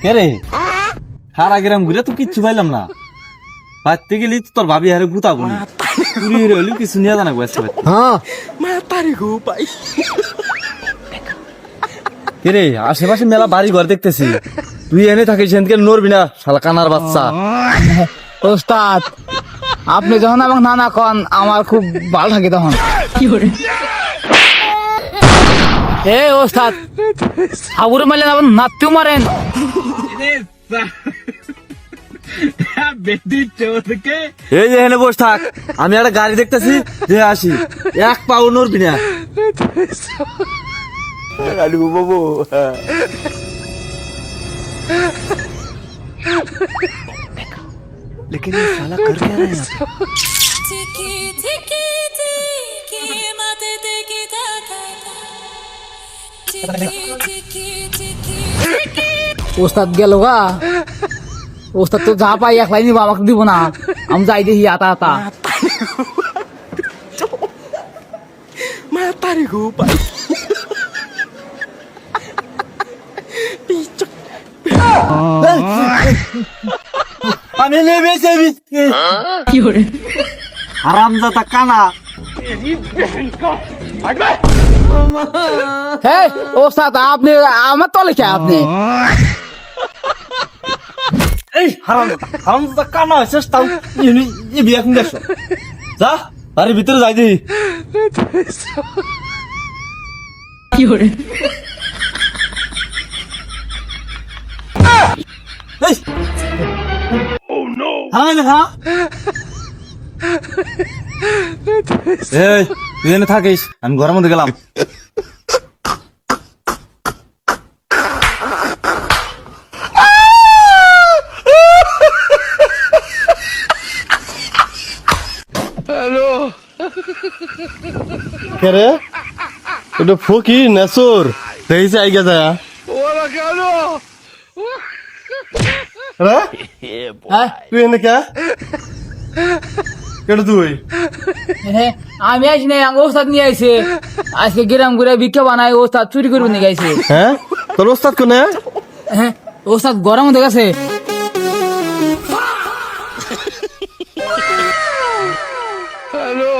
কে রে সারা গ্রাম ঘুরে তো কিচ্ছু পাইলাম না। বাড়তে গেলি তো তোর ভাবি হারে গুতাবো না, চুরি হইলে কিছু নিয়ে জানা গেছে। হ্যাঁ কে রে আশেপাশে মেলা বাড়ি ঘর দেখতেছি, তুই এনে থাকিস সেদিকে নড়বি না শালা কানার বাচ্চা। ওস্তাদ আপনি যখন আমাকে নানা কন আমার খুব ভালো থাকে তখন। এ ওস্তাদ হাবুরে মারলেন আবার নাতিও মারেন। এই যে এখানে বস থাক, আমি একটা গাড়ি দেখতেছি যে আসি, এক পাও নড়বি না। বাবু लेकिन ये साला कर क्या रहा है यहाँ पे? ওস্তাদ গেল গা। ওস্তাদ তো যা পাই একলাই নিব, আমাকে দিব না। আমি যাই দেখি আতা আতা আমি নেমেছে হারামজাদা কানা। হে ওস্তাদ আপনি আমার তলে কে আপনি? এই হারামজাদা কানা হয়েছে তাও বিয়ে এখন দেখছো, যা বাড়ির ভিতরে যাই দেখি। তুই এনে থাকিস, আমি ঘরের মধ্যে গেলাম। রে এটা ফকি নেসর দেখেছি আইগা যায় তুই এনে কে কেটে তুই হ্যাঁ আমি আসি নাই, ওস্তাদ নিয়ে আইছে। আজকে গ্রাম ঘুরে ভিক্ষা বানাই, ওস্তাদ চুরি করবো নিয়ে গাইছে। হ্যাঁ তোর ওস্তাদ কোনে? হ্যাঁ ওস্তাদ গরম হতে গেছে। হ্যালো